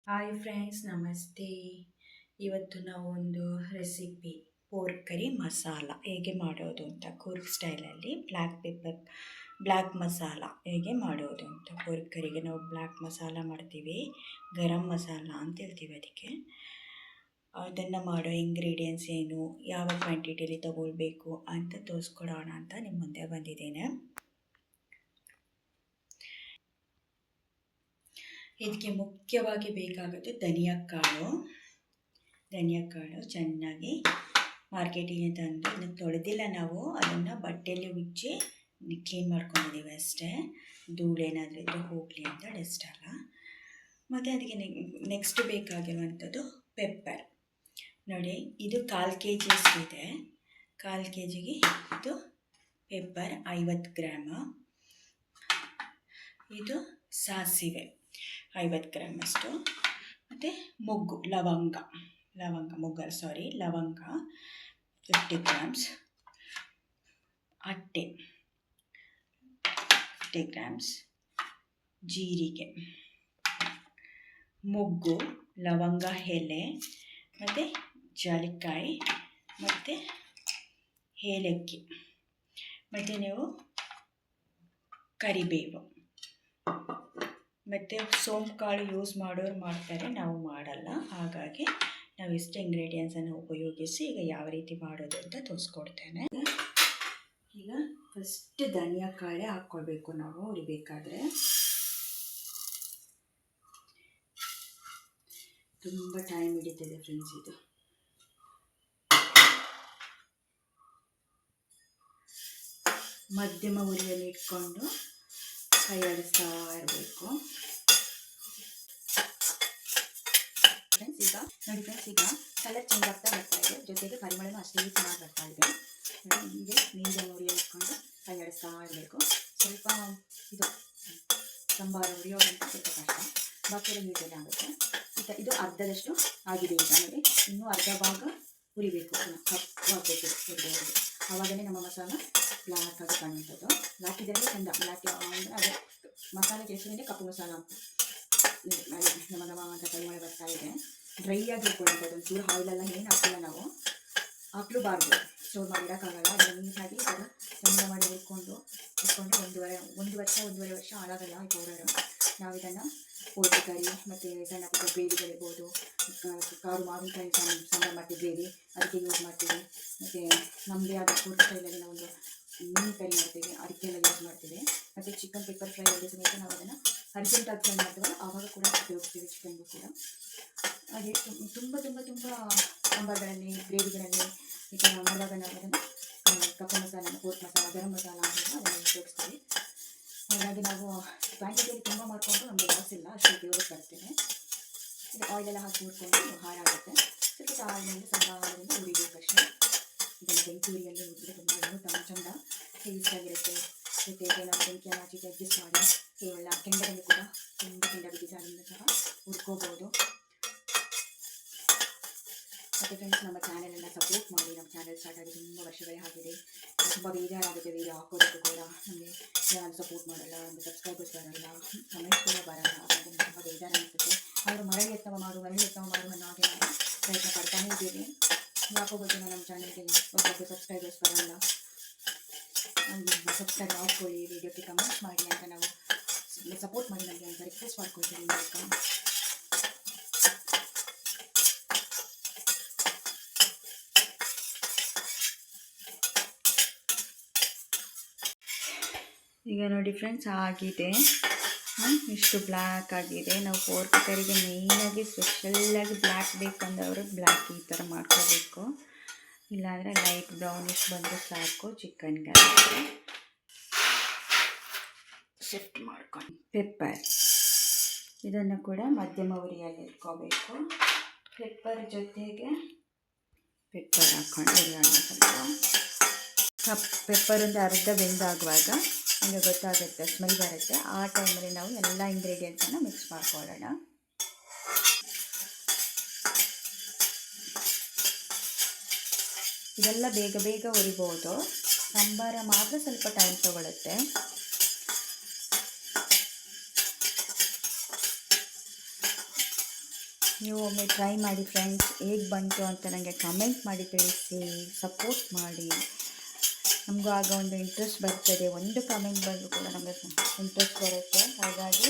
Hi friends, ನಮಸ್ತೆ. ಇವತ್ತು ನಾವು ಒಂದು ರೆಸಿಪಿ ಪೋರ್ಕ್ ಕರಿ ಮಸಾಲ ಹೇಗೆ ಮಾಡೋದು ಅಂತ ಕೂರ್ಗ್ ಸ್ಟೈಲಲ್ಲಿ ಬ್ಲ್ಯಾಕ್ ಮಸಾಲ ಹೇಗೆ ಮಾಡೋದು ಅಂತ. ಪೋರ್ಕ್ ಕರಿಗೆ ನಾವು ಬ್ಲ್ಯಾಕ್ ಮಸಾಲ ಮಾಡ್ತೀವಿ, ಗರಂ ಮಸಾಲ ಅಂತ ಹೇಳ್ತೀವಿ ಅದಕ್ಕೆ. ಅದನ್ನು ಮಾಡೋ ಇಂಗ್ರೀಡಿಯೆಂಟ್ಸ್ ಏನು, ಯಾವ ಕ್ವಾಂಟಿಟಿಯಲ್ಲಿ ತಗೊಳ್ಬೇಕು ಅಂತ ತೋರಿಸ್ಕೊಡೋಣ ಅಂತ ನಿಮ್ಮ ಮುಂದೆ ಬಂದಿದ್ದೇನೆ. ಇದಕ್ಕೆ ಮುಖ್ಯವಾಗಿ ಬೇಕಾಗೋದು ಧನಿಯಾಕಾಳು ಚೆನ್ನಾಗಿ ಮಾರ್ಕೆಟಿಗೆ ತಂದು ಅದನ್ನು ತೊಳೆದಿಲ್ಲ, ನಾವು ಅದನ್ನು ಬಟ್ಟೆಯಲ್ಲಿ ಉಜ್ಜಿ ಕ್ಲೀನ್ ಮಾಡ್ಕೊಂಡಿದ್ದೀವಿ ಅಷ್ಟೇ. ಧೂಳೇನಾದರೂ ಇದ್ದರೆ ಹೋಗಲಿ ಅಂತ, ಡಸ್ಟ್ ಅಲ್ಲ. ಮತ್ತು ಅದಕ್ಕೆ ನೆಕ್ಸ್ಟ್ ಬೇಕಾಗಿರುವಂಥದ್ದು ಪೆಪ್ಪರ್. ನೋಡಿ, ಇದು 1/4 kg ಇದೆ. 1/4 kgಗೆ ಇದು ಪೆಪ್ಪರ್ 50 ಗ್ರಾಮ್. ಇದು ಸಾಸಿವೆ 50 ಗ್ರಾಮ್ ಅಷ್ಟು. ಮತ್ತು ಲವಂಗ 50 ಗ್ರಾಮ್ಸ್. ಅಟ್ಟೆ 50 ಗ್ರಾಮ್ಸ್. ಜೀರಿಗೆ, ಲವಂಗ ಎಲೆ, ಮತ್ತು ಜಾಲಿಕಾಯಿ, ಮತ್ತು ಏಲಕ್ಕಿ, ಮತ್ತು ನೀವು ಕರಿಬೇವು, ಮತ್ತು ಸೋಂಪು ಕಾಳು ಯೂಸ್ ಮಾಡೋರು ಮಾಡ್ತಾರೆ, ನಾವು ಮಾಡಲ್ಲ. ಹಾಗಾಗಿ ನಾವು ಇಷ್ಟು ಇಂಗ್ರೀಡಿಯೆಂಟ್ಸನ್ನು ಉಪಯೋಗಿಸಿ ಈಗ ಯಾವ ರೀತಿ ಮಾಡೋದು ಅಂತ ತೋರಿಸ್ಕೊಡ್ತೇನೆ. ಈಗ ಫಸ್ಟ್ ಧನಿಯಾಕಾಳು ಹಾಕ್ಕೊಳ್ಬೇಕು ನಾವು ಹುರಿಬೇಕಾದ್ರೆ. ತುಂಬ ಟೈಮ್ ಹಿಡಿತದೆ ಫ್ರೆಂಡ್ಸ್ ಇದು. ಮಧ್ಯಮ ಉರಿಯಲ್ಲಿ ಇಟ್ಕೊಂಡು ಕೈ ಆಡಿಸ್ತಾ ಇರಬೇಕು. ಈಗ ನೋಡಿ ಫ್ರೆಂಡ್ಸ್, ಈಗ ಕಲರ್ ಚೇಂಜ್ ಆಗ್ತಾ ಬರ್ತಾ ಇದೆ, ಜೊತೆಗೆ ಪರಿಮಳನೂ ಅಷ್ಟೇ ಚೆನ್ನಾಗಿ ಬರ್ತಾ ಇದೆ. ಹೀಗೆ ಮೀಡಿಯಮ್ ಉರಿಯಲ್ಲಿ ಇಟ್ಕೊಂಡು ಕೈ ಆಡಿಸ್ತಾ ಇರಬೇಕು. ಸ್ವಲ್ಪ ಇದು ಸಾಂಬಾರು ಉರಿಯೋದಂತ ಸ್ವಲ್ಪ ಕಷ್ಟ, ಬಾಕಿಯೆಲ್ಲ ಈಸಿಯಾಗಿ ಆಗುತ್ತೆ. ಇದು ಅರ್ಧದಷ್ಟು ಆಗಿದೆ. ಈಗ ನೋಡಿ, ಇನ್ನೂ ಅರ್ಧ ಭಾಗ ಉರಿಬೇಕು, ಕಪ್ಪಾಗಬೇಕು ಹುರಿದವರಿಗೆ. ಆವಾಗಲೇ ನಮ್ಮ ಮಸಾಲ ಬ್ಲ್ಯಾಕ್ ಆಗಿ ಕಾಣುವಂಥದ್ದು. ಬ್ಲ್ಯಾಕ್ ಇದ್ದರೆ ಚೆಂದ. ಬ್ಲ್ಯಾಕ್ ಅಂದರೆ ಅದು ಮಸಾಲೆ ಹೆಸರಿನೇ ಕಪ್ಪು ಮಸಾಲ ಅಂತ. ನಮ್ಮ ಅಂತ ಪರಿಮಳ ಬರ್ತಾ ಇದೆ. ಡ್ರೈ ಆಗಿ ಇಟ್ಕೊಳ್ಳುವಂಥದ್ದು, ಒಂಚೂರು ಆಯಿಲೆಲ್ಲ ಏನು ಹಾಕಿಲ್ಲ, ನಾವು ಹಾಕ್ಲೂಬಾರ್ದು, ಸ್ಟೋರ್ ಮಾಡಿ ಇಡೋಕ್ಕಾಗಲ್ಲ. ಅದನ್ನು ನೀಟಾಗಿ ಅದನ್ನು ಚಂದ ಮಾಡಿ ಇಟ್ಕೊಂಡು ಒಂದೂವರೆ ವರ್ಷ ಹಾಳಾಗಲ್ಲ ಈ ಪೌಡರು. ನಾವು ಇದನ್ನು ಪೋರ್ಕ್ ಕರಿ ಮತ್ತು ಸಣ್ಣ ಪುಟ್ಟ ಗ್ರೇವಿಗಳಿರ್ಬೋದು, ಕಾರು ಮಾವಿನಕಾಯಿ ಸಾಂಬಾರು ಮಾಡ್ತೀವಿ, ಗ್ರೇವಿ ಅದಕ್ಕೆ ಯೂಸ್ ಮಾಡ್ತೀವಿ. ಮತ್ತು ನಮ್ಮದೇ ಆದ ಪೋರ್ಕ್ ಸ್ಟೈಲಲ್ಲಿ ನಾವೊಂದು ಮೀನು ಕರಿ ಮಾಡ್ತೀವಿ, ಅದಕ್ಕೆಲ್ಲ ಯೂಸ್ ಮಾಡ್ತೀವಿ. ಮತ್ತು ಚಿಕನ್ ಪೆಪ್ಪರ್ ಫ್ರೈ ಅದೇ ಸಮೇತ ನಾವು ಅದನ್ನು ಅರ್ಜೆಂಟಾಗಿ ಫ್ರೈ ಮಾಡ್ತೀವಲ್ಲ, ಆವಾಗ ಕೂಡ ಉಪಯೋಗಿಸ್ತೀವಿ ಚಿಕನ್ಗೂ ಕೂಡ. ಹಾಗೆ ತುಂಬ ಸಾಂಬಾರುಗಳಲ್ಲಿ, ಗ್ರೇವಿಗಳಲ್ಲಿ ಈ ಥರ ಮಾಡುವಾಗ ನಾವು ಅದನ್ನು ಕಪ್ಪು ಮಸಾಲ, ಪೋರ್ಕ್ ಮಸಾಲ, ಗರಂ ಮಸಾಲ ಅಂತ ಅದನ್ನು ಉಪಯೋಗಿಸ್ತೀವಿ. ಹಾಗಾಗಿ ನಾವು ಕ್ವಾಂಟಿಟಿಯಲ್ಲಿ ತುಂಬ ಮಾಡಿಕೊಂಡು ನಮಗೆ ಲಾಸ್ ಇಲ್ಲ, ಅಷ್ಟು ಉಪಯೋಗಕ್ಕೆ ಬರ್ತೇನೆ. ಇದು ಆಯಿಲೆಲ್ಲ ಹಾಕಿ ಹುರ್ಕೊಂಡು ಹಾಳಾಗುತ್ತೆ. ಸ್ವಲ್ಪ ಆಯಿಲಿಂದ ಸಾಂಬಾರಿಂದ ಉರಿಬೇಕಷ್ಟೇ. ಇದನ್ನು ಬೆಂಕಿ ಉರಿಯಲ್ಲಿ ಉರಿದ್ರೆ ತುಂಬ ಚೆಂದ ಟೇಸ್ಟಾಗಿರುತ್ತೆ. ಜೊತೆಗೆ ನಾವು ಬೆಂಕಿಯನ್ನು ಆಚೆಗೆ ಅಡ್ಜಸ್ಟ್ ಮಾಡಿ ಕೇವಲ ಕೆಂಡದಲ್ಲಿ ಕೂಡ ಕೆಂಡ ಬಿದ್ದಿದೆ, ಅದರಿಂದ ಸಹ ಹುರ್ಕೋಬೋದು. ಮತ್ತು ಫ್ರೆಂಡ್ಸ್, ನಮ್ಮ ಚಾನಲನ್ನು ಸಪೋರ್ಟ್ ಮಾಡಿ. ನಮ್ಮ ಚಾನಲ್ ಸ್ಟಾರ್ಟ್ ಆಗಿ ತುಂಬ ವರ್ಷಗಳೇ ಆಗಿದೆ. ತುಂಬ ಬೇಜಾರಾಗುತ್ತೆ ವೀಡಿಯೋ ಹಾಕೋದಕ್ಕೂ ಕೂಡ. ನಮಗೆ ಯಾರು ಸಪೋರ್ಟ್ ಮಾಡಲ್ಲ, ನಮಗೆ ಸಬ್ಸ್ಕ್ರೈಬರ್ಸ್ ಬರಲ್ಲ, ಕಮೆಂಟ್ಸ್ ಕೂಡ ಬರಲ್ಲ. ಹಾಗಾಗಿ ತುಂಬ ಬೇಜಾರು ಅನಿಸುತ್ತೆ. ಅವರು ಮರಳಿ ಎತ್ತವ ಮಾಡು ಅನ್ನೋ ಹಾಗೆ ನಾವು ಪ್ರಯತ್ನ ಪಡ್ತಾನೇ ಇದ್ದೀವಿ. ಯಾಕೋ ಗೊತ್ತಿಲ್ಲ, ನಮ್ಮ ಚಾನಲ್ಗೆ ಒಬ್ಬೊಬ್ಬರು ಸಬ್ಸ್ಕ್ರೈಬರ್ಸ್ ಬರಲ್ಲ. ಸಬ್ಸ್ಕ್ರೈಬ್ ಮಾಡ್ಕೊಳ್ಳಿ, ವೀಡಿಯೋಕ್ಕೆ ಕಮೆಂಟ್ಸ್ ಮಾಡಿ ಅಂತ ನಾವು ಸಪೋರ್ಟ್ ಮಾಡಿ ನನಗೆ ಅಂತ ರಿಕ್ವೆಸ್ಟ್ ಮಾಡ್ಕೊಳ್ತೀನಿ ಮೂಲಕ. ಈಗ ನೋಡಿ ಫ್ರೆಂಡ್ಸ್, ಆಗಿದೆ, ಇಷ್ಟು ಬ್ಲ್ಯಾಕ್ ಆಗಿದೆ. ನಾವು ಪೋರ್ಕ್ ಕರಿಗೆ ಮೇಯ್ನಾಗಿ ಸ್ಪೆಷಲ್ಲಾಗಿ ಬ್ಲ್ಯಾಕ್ ಬೇಕಂದವರು ಬ್ಲ್ಯಾಕ್ ಈ ಥರ ಮಾಡ್ಕೋಬೇಕು, ಇಲ್ಲಾಂದರೆ ಲೈಟ್ ಬ್ರೌನಿಶ್ ಬಂದರೆ ಸಾಕು ಚಿಕನ್ಗೆ. ಶಿಫ್ಟ್ ಮಾಡ್ಕೊಂಡು ಪೆಪ್ಪರ್ ಇದನ್ನು ಕೂಡ ಮಧ್ಯಮ ಉರಿಯಲ್ಲಿ ಇಟ್ಕೋಬೇಕು. ಪೆಪ್ಪರ್ ಜೊತೆಗೆ ಪೆಪ್ಪರ್ ಹಾಕ್ಕೊಂಡು ಇರೋಣ. ಸ್ವಲ್ಪ ಪೆಪ್ಪರಿಂದ ಅರ್ಧ ಬೆಂದಾಗುವಾಗ ನಮಗೆ ಗೊತ್ತಾಗುತ್ತೆ, ಸ್ಮೆಲ್ ಬರುತ್ತೆ. ಆ ಟೈಮಲ್ಲಿ ನಾವು ಎಲ್ಲ ಇಂಗ್ರೀಡಿಯೆಂಟ್ಸನ್ನು ಮಿಕ್ಸ್ ಮಾಡ್ಕೊಳ್ಳೋಣ. ಇದೆಲ್ಲ ಬೇಗ ಉರಿಬೋದು. ಸಾಂಬಾರ ಮಾತ್ರ ಸ್ವಲ್ಪ ಟೈಮ್ ತಗೊಳುತ್ತೆ. ನೀವು ಒಮ್ಮೆ ಟ್ರೈ ಮಾಡಿ ಫ್ರೆಂಡ್ಸ್, ಹೇಗೆ ಬಂತು ಅಂತ ನನಗೆ ಕಮೆಂಟ್ ಮಾಡಿ ತಿಳಿಸಿ, ಸಪೋರ್ಟ್ ಮಾಡಿ. ನಮಗೂ ಆಗ ಒಂದು ಇಂಟ್ರೆಸ್ಟ್ ಬರ್ತದೆ, ಒಂದು ಕಮೆಂಟ್ ಬಂದರೂ ಕೂಡ ನಮಗೆ ಇಂಟ್ರೆಸ್ಟ್ ಬರುತ್ತೆ. ಹಾಗಾಗಿ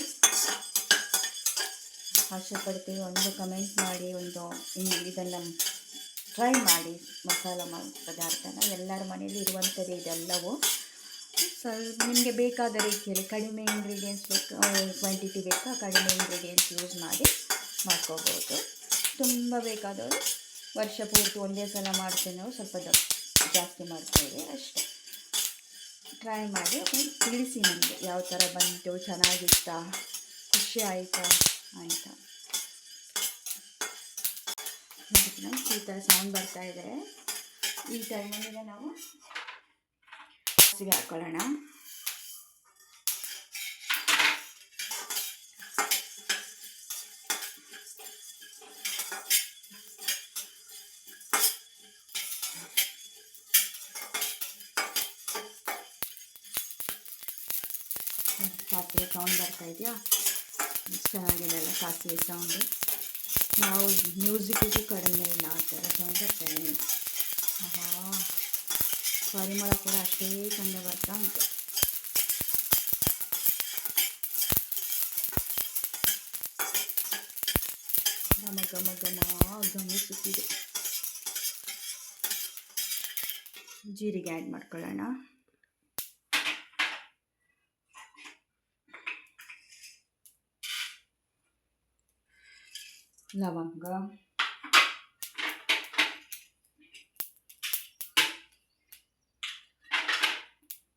ಆಸೆ ಪಡ್ತೀವಿ, ಒಂದು ಕಮೆಂಟ್ ಮಾಡಿ, ಇದನ್ನು ಟ್ರೈ ಮಾಡಿ. ಮಸಾಲ ಪದಾರ್ಥನ ಎಲ್ಲರ ಮನೆಯಲ್ಲಿ ಇರುವಂಥದ್ದು ಇದೆಲ್ಲವೂ. ಸ್ವಲ್ಪ ನಿಮಗೆ ಬೇಕಾದ ರೀತಿಯಲ್ಲಿ ಕಡಿಮೆ ಇಂಗ್ರೀಡಿಯೆಂಟ್ಸ್ ಕ್ವಾಂಟಿಟಿ ಬೇಕಾ, ಕಡಿಮೆ ಇಂಗ್ರೀಡಿಯೆಂಟ್ಸ್ ಯೂಸ್ ಮಾಡಿ ಮಾಡ್ಕೋಬೋದು. ತುಂಬ ಬೇಕಾದವರು ವರ್ಷ ಪೂರ್ತಿ ಒಂದೇ ಸಲ ಮಾಡ್ತೇವೆ, ನಾವು ಸ್ವಲ್ಪ ಜಾಸ್ತಿ ಮಾಡ್ತೇವೆ ಅಷ್ಟೇ. ಟ್ರೈ ಮಾಡಿ ತಿಳಿಸಿ ನನಗೆ ಯಾವ ಥರ ಬಂತು, ಚೆನ್ನಾಗಿತ್ತಾ, ಖುಷಿ ಆಯಿತಾ ಅಂತ. ಈ ಥರ ಸೌಂಡ್ ಬರ್ತಾ ಇದೆ. ಈ ಟೈಮಲ್ಲಿಗೆ ನಾವು ಸಾಸಿವೆ ಹಾಕೊಳ್ಳೋಣ. ಸಾಸಿವೆ ಸೌಂಡ್ ಬರ್ತಾ ಇದೆಯಾ? ಚೆನ್ನಾಗಿದೆಲ್ಲ ಸಾಸಿವೆ ಸೌಂಡು. ನಾವು ಮ್ಯೂಸಿಕ್ಕಿಗೂ ಕಡಿಮೆ ಇಲ್ಲ, ಆ ಥರ ಸೌಂಡ್ ಬರ್ತಾಯಿದೆ. ಪರಿಮಳ ಕೂಡ ಅಷ್ಟೇ ಚಂದ ಬರ್ತಾ ಉಂಟು. ಗಮಿಸುತ್ತಿದೆ. ಜೀರಿಗೆ ಆ್ಯಡ್ ಮಾಡ್ಕೊಳ್ಳೋಣ. ಲವಂಗ,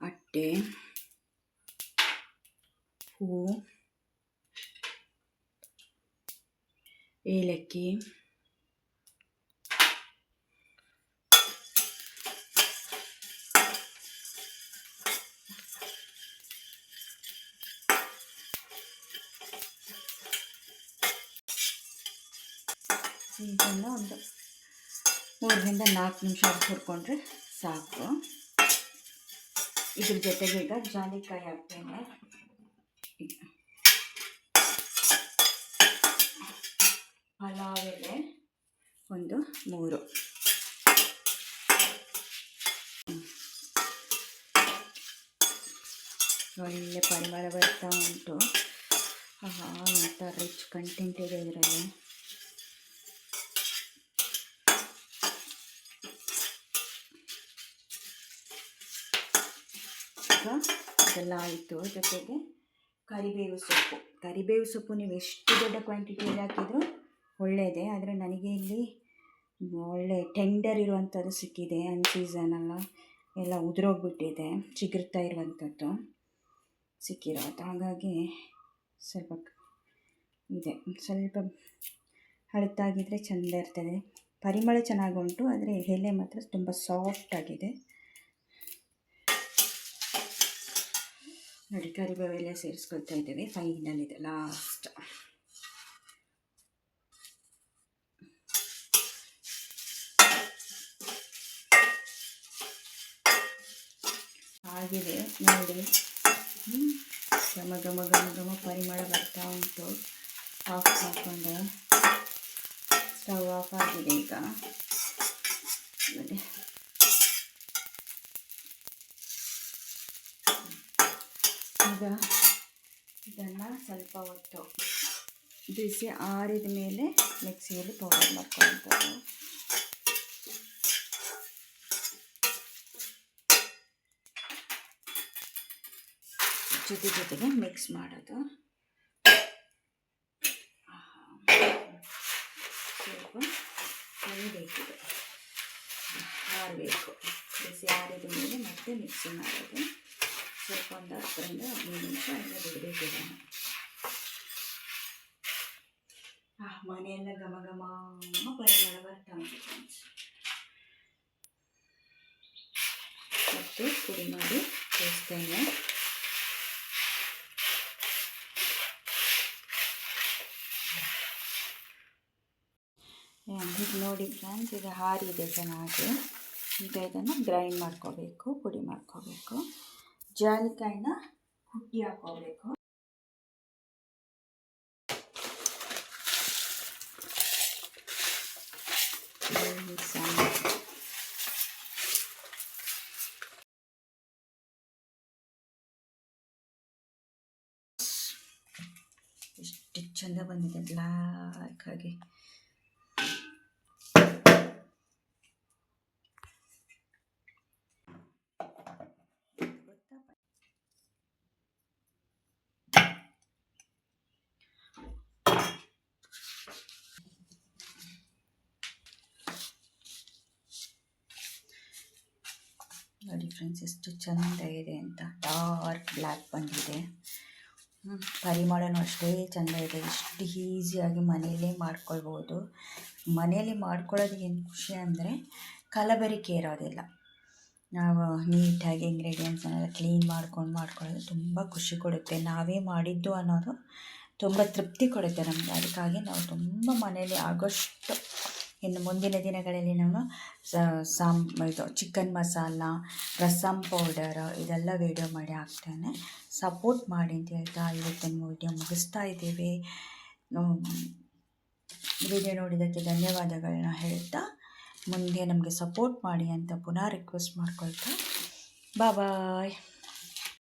ಅಟ್ಟೆ, ಹೂವು, ಏಲಕ್ಕಿ, ಇದನ್ನು ಒಂದು 3 ರಿಂದ 4 ನಿಮಿಷ ಹುರ್ಕೊಂಡ್ರೆ ಸಾಕು. ಇದ್ರ ಜೊತೆಗೆ ಈಗ ಜಾಲಿಕಾಯಿ ಹಾಕ್ತೇನೆ. ಪಲಾವ್ ಎಲೆ ಒಂದು 3. ಒಳ್ಳೆ ಪರಿಮಳ ಬರ್ತಾ ಉಂಟು. ಎಂಥ ರಿಚ್ ಕಂಟೆಂಟ್ ಇದೆ ಇದರಲ್ಲಿ. ಇದೆಲ್ಲ ಆಯಿತು. ಜೊತೆಗೆ ಕರಿಬೇವು ಸೊಪ್ಪು ನೀವು ಎಷ್ಟು ದೊಡ್ಡ ಕ್ವಾಂಟಿಟಿಯಲ್ಲಿ ಹಾಕಿದರೂ ಒಳ್ಳೆಯದೇ. ಆದರೆ ನನಗೆ ಇಲ್ಲಿ ಒಳ್ಳೆ ಟೆಂಡರ್ ಇರುವಂಥದ್ದು ಸಿಕ್ಕಿದೆ. ಅನ್ಸೀಸನಲ್ಲ, ಎಲ್ಲ ಉದುರೋಗ್ಬಿಟ್ಟಿದೆ, ಚಿಗುರ್ತಾ ಇರುವಂಥದ್ದು ಸಿಕ್ಕಿರೋದು. ಹಾಗಾಗಿ ಸ್ವಲ್ಪ ಹಳತ್ತಾಗಿದ್ದರೆ ಚೆಂದ ಇರ್ತದೆ. ಪರಿಮಳ ಚೆನ್ನಾಗುಂಟು, ಆದರೆ ಎಲೆ ಮಾತ್ರ ತುಂಬ ಸಾಫ್ಟಾಗಿದೆ. ನೋಡಿ, ಕರಿಬೇವು ಎಲೆ ಸೇರಿಸ್ಕೊಳ್ತಾ ಇದ್ದೇವೆ. ಫೈನಲ್ ಇದೆ ಲಾಸ್ಟ್. ಆಗಿದೆ ನೋಡಿ, ಘಮ ಪರಿಮಳ ಬರ್ತಾ ಉಂಟು. ಆಫ್ ಮಾಡಿಕೊಂಡು ಸ್ಟವ್ ಆಫ್ ಆಗಿದೆ. ಈಗ ನೋಡಿ, ಈಗ ಇದನ್ನು ಸ್ವಲ್ಪ ಹೊತ್ತು ಬಿಸಿ ಆರಿದ ಮೇಲೆ ಮಿಕ್ಸಿಯಲ್ಲಿ ಪೌಡರ್ ಮಾಡ್ಕೊಳ್ತಾರೆ. ಜೊತೆಗೆ ಮಿಕ್ಸ್ ಮಾಡೋದು. ಸ್ವಲ್ಪ ಬೇಕಿದೆ, ಆರಬೇಕು. ಬಿಸಿ ಆರಿದ ಮೇಲೆ ಮತ್ತೆ ಮಿಕ್ಸಿ ಮಾಡೋದು. ಸ್ವಲ್ಪ ಒಂದು 10 ರಿಂದ 15 ನಿಮಿಷ ಅಲ್ಲೇ ಬಿಡಬೇಕಿದೆ. ಮನೆಯೆಲ್ಲ ಘಮ ಪರಿಮಳ ಬರ್ತಾ ಉಂಟು. ಮತ್ತೆ ಪುಡಿ ಮಾಡಿ ತೋರಿಸ್ತೇನೆ. ಈಗ ನೋಡಿ ಫ್ರೆಂಡ್ಸ್, ಈಗ ಹಾರಿದೆ ಚೆನ್ನಾಗಿ. ಈಗ ಇದನ್ನು ಗ್ರೈಂಡ್ ಮಾಡ್ಕೋಬೇಕು, ಪುಡಿ ಮಾಡ್ಕೋಬೇಕು. ಜಾಲಿಕಾಯಿನ ಕುಟ್ಟಿ ಹಾಕೋಬೇಕು. ಎಷ್ಟು ಚೆಂದ ಬಂದಿದೆ ಬ್ಲ್ಯಾಕ್ ಆಗಿ. ನೋಡಿ ಫ್ರೆಂಡ್ಸ್ ಎಷ್ಟು ಚೆಂದ ಇದೆ ಅಂತ, ಡಾರ್ಕ್ ಬ್ಲ್ಯಾಕ್ ಬಂದಿದೆ. ಪರಿಮಳನೂ ಅಷ್ಟೇ ಚೆಂದ ಇದೆ. ಎಷ್ಟು ಈಸಿಯಾಗಿ ಮನೆಯಲ್ಲೇ ಮಾಡ್ಕೊಳ್ಬೋದು. ಮನೆಯಲ್ಲಿ ಮಾಡ್ಕೊಳ್ಳೋದು ಏನು ಖುಷಿ ಅಂದರೆ ಕಲಬೆರಕೆ ಇರೋದಿಲ್ಲ. ನಾವು ನೀಟಾಗಿ ಇಂಗ್ರೀಡಿಯೆಂಟ್ಸನ್ನೆಲ್ಲ ಕ್ಲೀನ್ ಮಾಡ್ಕೊಳ್ಳೋದು ತುಂಬ ಖುಷಿ ಕೊಡುತ್ತೆ. ನಾವೇ ಮಾಡಿದ್ದು ಅನ್ನೋದು ತುಂಬ ತೃಪ್ತಿ ಕೊಡುತ್ತೆ ನಮಗೆ. ಅದಕ್ಕಾಗಿ ನಾವು ತುಂಬ ಮನೆಯಲ್ಲಿ ಆಗೋಷ್ಟು ಇನ್ನು ಮುಂದಿನ ದಿನಗಳಲ್ಲಿ ನಾನು ಇದು ಚಿಕನ್ ಮಸಾಲ, ರಸಮ್ ಪೌಡರ್ ಇದೆಲ್ಲ ವೀಡಿಯೋ ಮಾಡಿ ಹಾಕ್ತೇನೆ. ಸಪೋರ್ಟ್ ಮಾಡಿ ಅಂತ ಹೇಳ್ತಾ ಇವತ್ತಿನ ವೀಡಿಯೋ ಮುಗಿಸ್ತಾ ಇದ್ದೀವಿ. ವಿಡಿಯೋ ನೋಡಿದ್ದಕ್ಕೆ ಧನ್ಯವಾದಗಳನ್ನ ಹೇಳ್ತಾ ಮುಂದೆ ನಮಗೆ ಸಪೋರ್ಟ್ ಮಾಡಿ ಅಂತ ಪುನಃ ರಿಕ್ವೆಸ್ಟ್ ಮಾಡ್ಕೊಳ್ತಾ ಬಾಯ್.